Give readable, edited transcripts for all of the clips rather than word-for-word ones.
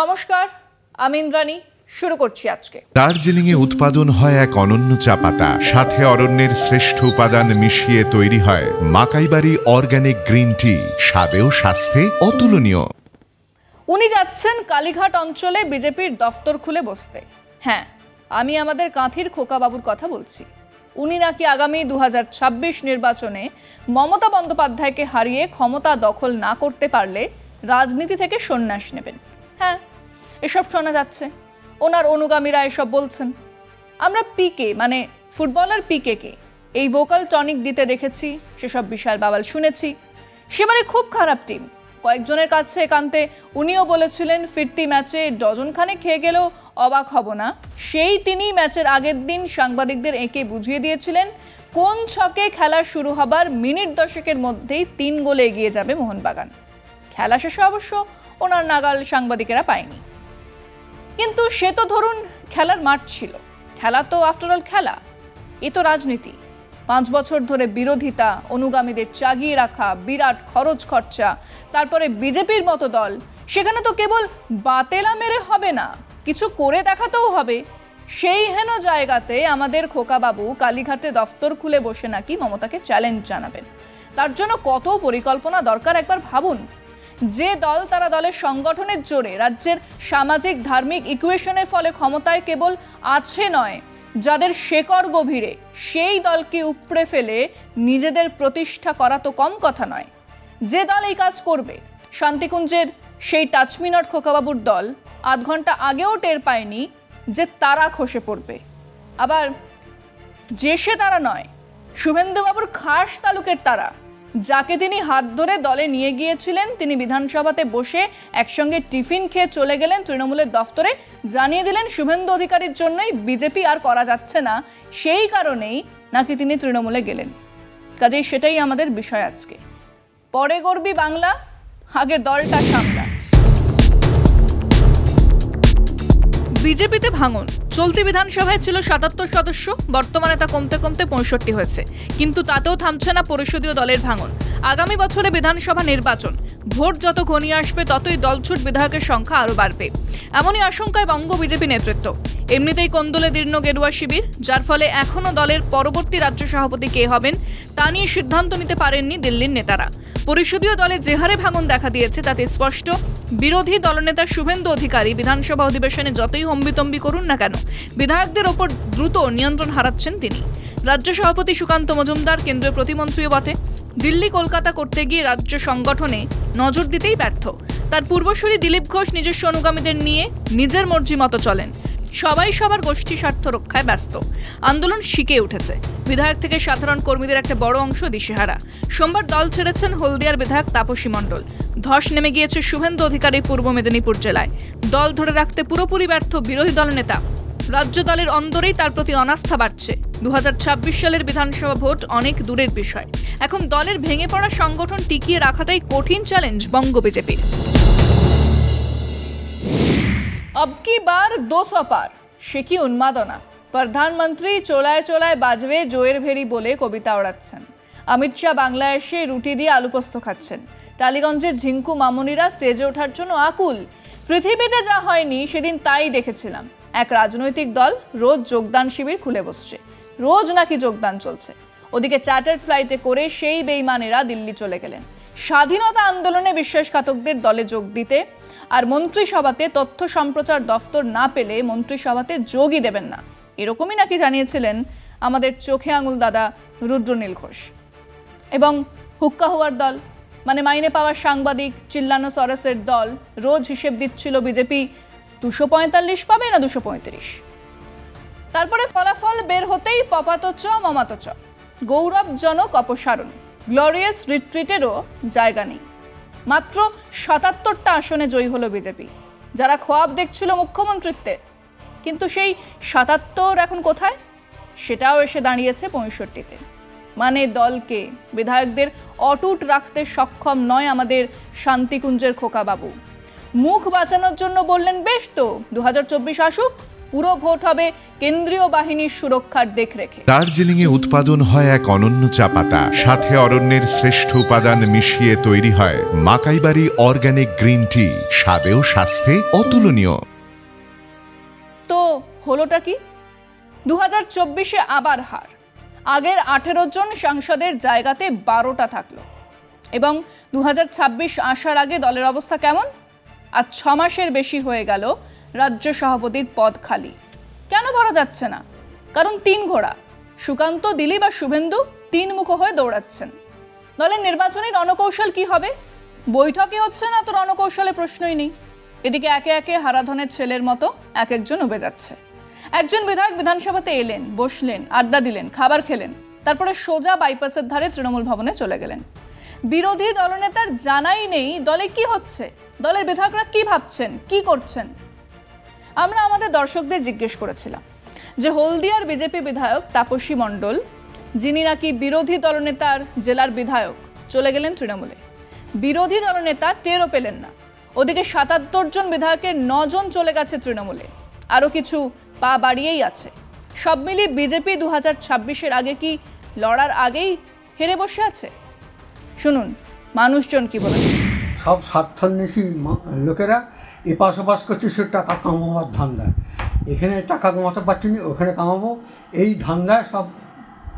নমস্কার, আমি ইন্দ্রাণী। শুরু করছি আজকে। দার্জিলিং এ উৎপাদন হয় এক অনন্য চা পাতা, সাথে অরণ্যের শ্রেষ্ঠ উপাদান মিশিয়ে তৈরি হয় মাকাইবাড়ি অর্গানিক গ্রিন টি, স্বাদে ও স্বাস্থ্যে অতুলনীয়। উনি যাচ্ছেন কালীঘাট অঞ্চলে বিজেপির দফতর খুলে বসতে। হ্যাঁ, আমি আমাদের কাঁথির খোকাবাবুর কথা বলছি। উনি নাকি আগামী 2026 নির্বাচনে মমতা বন্দ্যোপাধ্যায়কে হারিয়ে ক্ষমতা দখল না করতে পারলে রাজনীতি থেকে সন্ন্যাস নেবেন। হ্যাঁ, এসব শোনা যাচ্ছে, ওনার অনুগামীরা এসব বলছেন। আমরা পিকে মানে ফুটবলার পিকেকে এই ভোকাল টনিক দিতে দেখেছি, সেসব বিশাল বাওয়াল শুনেছি। সেবারে খুব খারাপ টিম, কয়েকজনের কাছে একান্তে উনিও বলেছিলেন ফিরতি ম্যাচে ডজনখানে খেয়ে গেলেও অবাক হব না। সেই তিনি ম্যাচের আগের দিন সাংবাদিকদের এঁকে বুঝিয়ে দিয়েছিলেন কোন ছকে খেলা শুরু হবার মিনিট 10 মধ্যেই 3 গোলে এগিয়ে যাবে মোহনবাগান। খেলা শেষে অবশ্য ওনার নাগাল সাংবাদিকেরা পায়নি, কিন্তু সে তো ধরুন খেলার মাঠ ছিল। খেলা তো আফটারঅল খেলা, এ তো রাজনীতি। 5 বছর ধরে বিরোধিতা, অনুগামীদের চাগিয়ে রাখা, বিরাট খরচ খরচা, তারপরে বিজেপির মতো দল, সেখানে তো কেবল বাতেলা মেরে হবে না, কিছু করে দেখাতেও হবে। সেই হেন জায়গাতে আমাদের খোকাবাবু কালীঘাটে দফতর খুলে বসে নাকি মমতাকে চ্যালেঞ্জ জানাবেন। তার জন্য কত পরিকল্পনা দরকার একবার ভাবুন। যে দল তারা দলের সংগঠনের জোরে রাজ্যের সামাজিক ধার্মিক ইকুয়েশনের ফলে ক্ষমতায় কেবল আছে নয়, যাদের শেকড় গভীরে, সেই দলকে উপড়ে ফেলে নিজেদের প্রতিষ্ঠা করা তো কম কথা নয়। যে দল এই কাজ করবে, শান্তিকুঞ্জের সেই টাচমিনার খোকাবাবুর দল আধ ঘন্টা আগেও টের পায়নি যে তারা খসে পড়বে। আবার যে সে তারা নয়, শুভেন্দুবাবুর খাস তালুকের তারা, যাকে তিনি হাত ধরে দলে নিয়ে গিয়েছিলেন, তিনি বিধানসভাতে বসে একসঙ্গে টিফিন খেয়ে চলে গেলেন তৃণমূলের দফতরে, জানিয়ে দিলেন শুভেন্দু অধিকারীর জন্যই বিজেপি আর করা যাচ্ছে না, সেই কারণেই নাকি তিনি তৃণমূলে গেলেন। কাজেই সেটাই আমাদের বিষয় আজকে। পরে গড়বি বাংলা, আগে দলটা সামলা। বিজেপিতে ভাঙন। চলতি বিধানসভায় ছিল 77 সদস্য, বর্তমানে তা কমতে কমতে 65 হয়েছে, কিন্তু তাতেও থামছে না পরিষদীয় দলের ভাঙন। আগামী বছরে বিধানসভা নির্বাচন, ভোট যত ঘনিয়ে আসবে ততই দলছুট বিধায়কের সংখ্যা আরও বাড়বে, এমনই আশঙ্কায় বঙ্গ বিজেপি নেতৃত্ব। এমনিতেই কোন্দলে দীর্ণ গেরুয়া শিবির, যার ফলে এখনও দলের পরবর্তী রাজ্য সভাপতি কে হবেন তা নিয়ে সিদ্ধান্ত নিতে পারেননি দিল্লির নেতারা। পরিষদীয় দলে যে হারে ভাঙন দেখা দিয়েছে তাতে স্পষ্ট, বিরোধী দলনেতা শুভেন্দু অধিকারী বিধানসভা অধিবেশনে যতই হম্বিতম্বি করুন না কেন, বিধায়কদের ওপর দ্রুত নিয়ন্ত্রণ হারাচ্ছেন তিনি। রাজ্য সভাপতি সুকান্ত মজুমদার কেন্দ্রীয় প্রতিমন্ত্রীও বটে, দিল্লি কলকাতা করতে গিয়ে রাজ্য সংগঠনে নজর দিতেই ব্যর্থ। তার পূর্বসূরি দিলীপ ঘোষ নিজস্ব অনুগামীদের নিয়ে নিজের মর্জি মতো চলেন, সবাই সবার গোষ্ঠী স্বার্থ রক্ষায় ব্যস্ত। আন্দোলন শিখে উঠেছে, বিধায়ক থেকে সাধারণ কর্মীদের একটা বড় অংশ দিশেহারা। সোমবার দল ছেড়েছেন হলদিয়ার বিধায়ক তাপসী মণ্ডল। ধস নেমে গিয়েছে শুভেন্দু অধিকারীর পূর্ব মেদিনীপুর জেলায়। দল ধরে রাখতে পুরোপুরি ব্যর্থ বিরোধী দলনেতা। রাজ্য দলের অন্দরেই তার প্রতি অনাস্থা বাড়ছে। 2026 সালের বিধানসভা ভোট অনেক দূরের বিষয়। এখন দলের ভেঙে পড়া সংগঠন টিকিয়ে রাখাটাই কঠিন চ্যালেঞ্জ বঙ্গ বিজেপির। अब की बार 200 पार, সে কি উন্মাদনা। প্রধানমন্ত্রী চোলায় চোলায় বাজবে জোয়ের ভেরি বলে কবিতা ওড়াচ্ছেন। অমিত শাহ বাংলায় এসে রুটি দিয়ে আলুপোস্ত খাচ্ছেন। টালিগঞ্জের ঝিঙ্কু মামুনিরা স্টেজে ওঠার জন্য আকুল। পৃথিবীতে যা হয়নি সেদিন তাই দেখেছিলাম। এক রাজনৈতিক দল রোজ যোগদান শিবির খুলে বসছে, রোজ নাকি যোগদান চলছে। ওদিকে চার্টার্ড ফ্লাইটে করে সেই বেইমানেরা দিল্লি চলে গেলেন স্বাধীনতা আন্দোলনে বিশ্বাসঘাতকদের দলে যোগ দিতে, আর মন্ত্রিসভাতে তথ্য সম্প্রচার দফতর না পেলে মন্ত্রিসভাতে যোগই দেবেন না, এরকমই নাকি জানিয়েছিলেন আমাদের চোখে আঙুল দাদা রুদ্রনীল ঘোষ। এবং হুক্কা হওয়ার দল মানে মাইনে পাওয়ার সাংবাদিক, চিল্লানো সরেসের দল রোজ হিসেব দিচ্ছিল বিজেপি 245 পাবে না 235। তারপরে ফলাফল বের হতেই পপাত চ মমাত চ, গৌরবজনক অপসারণ, গ্লোরিয়াস রিট্রিটেরও জায়গা নেই। মাত্র 77টা আসনে জয়ী হলো বিজেপি, যারা খোয়াব দেখছিল মুখ্যমন্ত্রিত্বের। কিন্তু সেই 77 এখন কোথায়, সেটাও এসে দাঁড়িয়েছে 65-তে। মানে দলকে, বিধায়কদের অটুট রাখতে সক্ষম নয় আমাদের শান্তিকুঞ্জের খোকাবাবু। মুখ বাঁচানোর জন্য বললেন বেশ তো 2024 আসুক, পুরো ভোট হবে কেন্দ্রীয় বাহিনীর সুরক্ষার দেখরেখে। দার্জিলিংয়ে উৎপাদন হয় এক অনন্য চা পাতা, সাথে অরণ্যের শ্রেষ্ঠ উপাদান মিশিয়ে তৈরি হয় মাকাইবাড়ি অর্গানিক গ্রিন টি, স্বাদে ও স্বাস্থ্যে অতুলনীয়। তো হলোটা কি? 2024-এ আবার হার। আগের 18 জন সাংসদের জায়গাতে 12টা থাকলো। এবং 2026 আসার আগে দলের অবস্থা কেমন? আজ 6 মাসের বেশি হয়ে গেল রাজ্য সভাপতির পদ খালি। কেন ভরা যাচ্ছে না? কারণ 3 ঘোড়া, সুকান্ত, দিলীপ আর শুভেন্দু 3 মুখ হয়ে দৌড়াচ্ছেন। দলের নির্বাচনী রণকৌশল কি হবে? বৈঠকে হচ্ছে না তো রণকৌশলে প্রশ্নই নেই। এদিকে একে একে হারাধনের ছেলের মতো এক একজন উবে যাচ্ছে। একজন বিধায়ক বিধানসভাতে এলেন, বসলেন, আড্ডা দিলেন, খাবার খেলেন, তারপরে সোজা বাইপাসের ধারে তৃণমূল ভবনে চলে গেলেন। বিরোধী দলনেতার জানাই নেই দলে কি হচ্ছে, দলের বিধায়করা কি ভাবছেন, কি করছেন। আমরা আমাদের দর্শকদের জিজ্ঞেস করেছিলাম যে হলদিয়ার বিজেপি বিধায়ক তাপসী মণ্ডল, যিনি নাকি বিরোধী দলনেতার জেলার বিধায়ক, চলে গেলেন তৃণমূলে। বিরোধী দলনেতা টেরও পেলেন না। ওদিকে 77 জন বিধায়কের 9 জন চলে গেছে তৃণমূলে, আরও কিছু পা বাড়িয়েই আছে। সব মিলিয়ে বিজেপি 2026-এর আগে কি লড়ার আগেই হেরে বসে আছে? শুনুন মানুষজন কি বলেছে। সব স্বার্থান্বেষী লোকেরা এপাশ ওপাশ করছে, সে টাকা কামাবার ধান্দা। এখানে টাকা কামাতে পারছি না, ওখানে কামাবো, এই ধান্দায় সব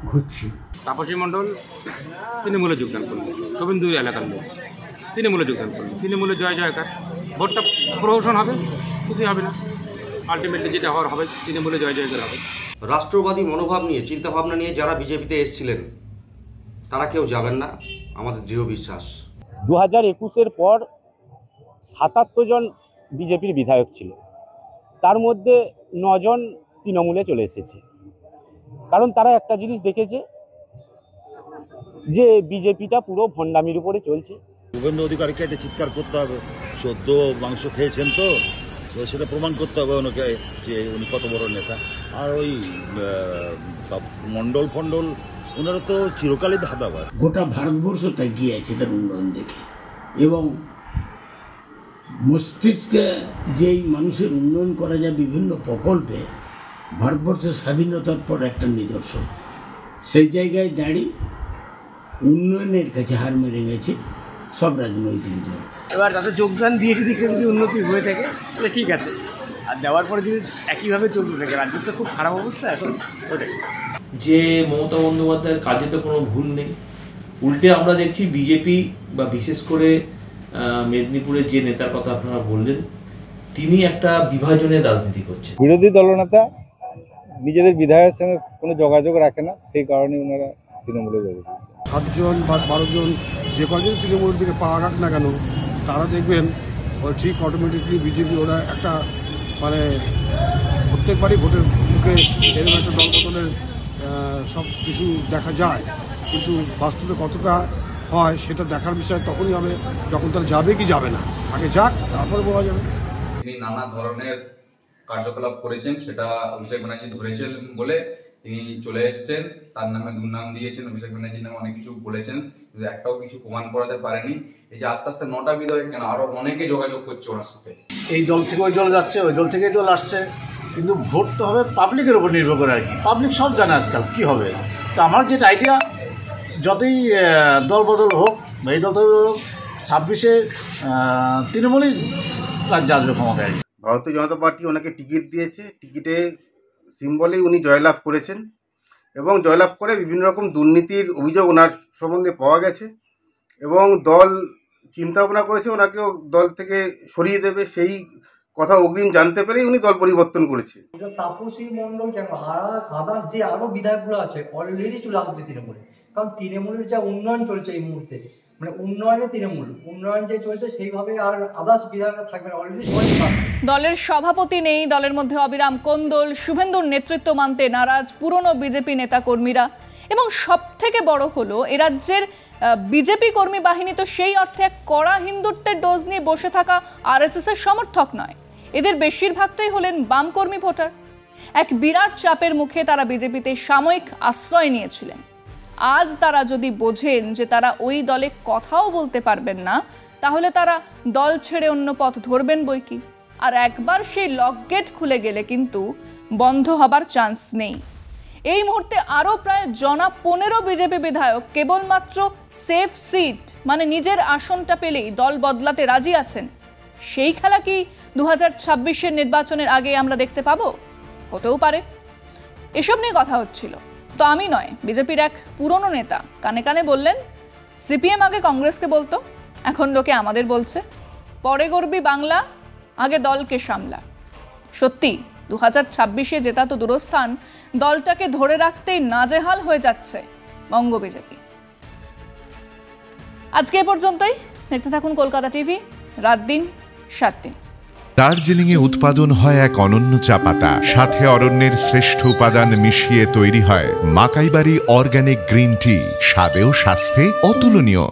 ঘুরছি। তাপসী মণ্ডল তৃণমূলে যোগদান করলেন, শুভেন্দু এলাকার লোক তৃণমূলে যোগদান করলেন। তৃণমূলে জয় জয়কার, ভোটটা প্রহসন হবে, খুশি হবে না। আলটিমেটলি যেটা হওয়ার হবে, তৃণমূলে জয় জয়কার হবে। রাষ্ট্রবাদী মনোভাব নিয়ে, চিন্তাভাবনা নিয়ে যারা বিজেপিতে এসেছিলেন তারা কেউ যাবেন না, আমাদের দৃঢ় বিশ্বাস। 2021-এর পর 77 জন বিজেপির বিধায়ক ছিল, তার মধ্যে 9 জন তৃণমূলে চলে এসেছে। কারণ তারা একটা জিনিস দেখেছে যে বিজেপিটা পুরো ভণ্ডামির উপরে চলছে। শুভেন্দু অধিকারীকে এটা চিৎকার করতে হবে, সদ্য মাংস খেয়েছেন তো সেটা প্রমাণ করতে হবে ওনাকে যে উনি কত বড় নেতা। আর ওই মণ্ডল ফণ্ডল ওনারা তো চিরকালই ধাঁধাবাজ। গোটা ভারতবর্ষ তাই গিয়েছে তার উন্নয়ন দেখে, এবং মস্তিষ্কে যেই মানুষের উন্নয়ন করা যায় বিভিন্ন প্রকল্পে, ভারতবর্ষের স্বাধীনতার পর একটা নিদর্শন। সেই জায়গায় দাঁড়িয়ে উন্নয়নের কাছে হার মেরে গেছে সব রাজনৈতিক দল। এবার তাতে যোগদান দিয়ে যদি উন্নতি হয়ে থাকে তাহলে ঠিক আছে, আর দেওয়ার পরে যদি একইভাবে চলতে থাকে, রাজ্যের তো খুব খারাপ অবস্থা এখন। ওটাই যে মমতা বন্দ্যোপাধ্যায়ের কাজে তো কোনো ভুল নেই, উল্টে আমরা দেখছি বিজেপি বা বিশেষ করে মেদিনীপুরের যে নেতার কথা আপনারা বললেন, তিনি একটা বিভাজনের রাজনীতি করছেন। বিরোধী দলনেতা নিজেদের বিধায়কের সঙ্গে কোনো যোগাযোগ রাখে না, সেই কারণে ওনারা তৃণমূলে যোগ দিয়েছে। 7 জন বা 12 জন যে কজন তৃণমূলের দিকে পাওয়া যাক না কেন, তারা দেখবেন ওই ঠিক অটোমেটিকলি বিজেপি ওরা একটা মানে প্রত্যেকবারই ভোটের মুখে এরকম একটা দলবদলের সব কিছু দেখা যায়, কিন্তু বাস্তবে কতটা হয় সেটা দেখার বিষয় তখনই হবে যখন তারা যাবে কি যাবে না। আগে যাক, তারপরে বলা যাবে। তিনি নানা ধরনের কার্যকলাপ করেছেন, সেটা অভিষেক ব্যানার্জি ধরেছেন বলে তিনি চলে এসছেন, তার নামে দুর্নাম দিয়েছেন, অভিষেক ব্যানার্জির নামে অনেক কিছু বলেছেন, কিন্তু একটাও কিছু প্রমাণ করাতে পারেনি। এই যে আস্তে আস্তে 9টা বিধায়ক কেন, আরো অনেকে যোগাযোগ করছে ওনার সাথে, এই দল থেকে ওই দল যাচ্ছে, ওই দল থেকে এই দল আসছে, কিন্তু ভোট তো হবে পাবলিকের উপর নির্ভর করে আর কি। পাবলিক সব জানে আজকাল কী হবে। তো আমার যেটা আইডিয়া, যতই দল বদল হোক বা এই দল তো 26-এ তৃণমূলই রাজ্যে আসবে ক্ষমতায়। ভারতীয় জনতা পার্টি ওনাকে টিকিট দিয়েছে, টিকিটে সিম্বলেই উনি জয়লাভ করেছেন, এবং জয়লাভ করে বিভিন্ন রকম দুর্নীতির অভিযোগ ওনার সম্বন্ধে পাওয়া গেছে, এবং দল চিন্তা ভাবনা করেছে ওনাকেও দল থেকে সরিয়ে দেবে। সেই কথা অগ্রিম জানতে পেরেই উনি দল পরিবর্তন করেছে। তাপসী মণ্ডল কেন, আদার্স যে আরো বিধায়কগুলো আছে অলরেডি চলে আসবে তৃণমূলে, কারণ তৃণমূলের যা উন্নয়ন চলছে এই মুহূর্তে, মানে উন্নয়নে তৃণমূল উন্নয়ন যে চলছে সেইভাবে আর আদার্স বিধায়করা থাকবে না, অলরেডি সবাই। দলের সভাপতি নেই, দলের মধ্যে অবিরাম কোন্দল, শুভেন্দুর নেতৃত্ব মানতে নারাজ পুরনো বিজেপি নেতা কর্মীরা, এবং সব থেকে বড় হলো এ রাজ্যের বিজেপি কর্মী বাহিনী তো সেই অর্থে এক কড়া হিন্দুত্বের ডোজ নিয়ে বসে থাকা আরএসএস এর সমর্থক নয়, এদের বেশিরভাগটাই হলেন বাম কর্মী ভোটার। এক বিরাট চাপের মুখে তারা বিজেপিতে সাময়িক আশ্রয় নিয়েছিলেন। আজ তারা যদি বোঝেন যে তারা ওই দলে কথাও বলতে পারবেন না, তাহলে তারা দল ছেড়ে অন্য পথ ধরবেন বই কি। আর একবার সেই লক গেট খুলে গেলে কিন্তু বন্ধ হবার চান্স নেই। এই মুহূর্তে আরও প্রায় 15 বিজেপি বিধায়ক কেবলমাত্র সেফ সিট মানে নিজের আসনটা পেলেই দল বদলাতে রাজি আছেন। সেই খেলা কি 2026-এর নির্বাচনের আগে আমরা দেখতে পাবো? হতেও পারে। এসব নিয়ে কথা হচ্ছিল, তো আমি নয়, বিজেপির এক পুরনো নেতা কানে কানে বললেন, সিপিএম আগে কংগ্রেসকে বলতো, এখন লোকে আমাদের বলছে। পরে গড়বি বাংলা, আগে দলকে সামলা। সত্যি 2026-এ জেতা তো দূরস্থান, দলটাকে ধরে রাখতেই নাজেহাল হয়ে যাচ্ছে বঙ্গ বিজেপি। আজকে এ পর্যন্তই। দেখতে থাকুন কলকাতা টিভি, রাত দিন 7 দিন। দার্জিলিং এ উৎপাদন হয় এক অনন্য চা পাতা, সাথে অরণ্যের শ্রেষ্ঠ উপাদান মিশিয়ে তৈরি হয় মাকাইবাড়ি অর্গানিক গ্রিন টি, স্বাদে ও স্বাস্থ্যে অতুলনীয়।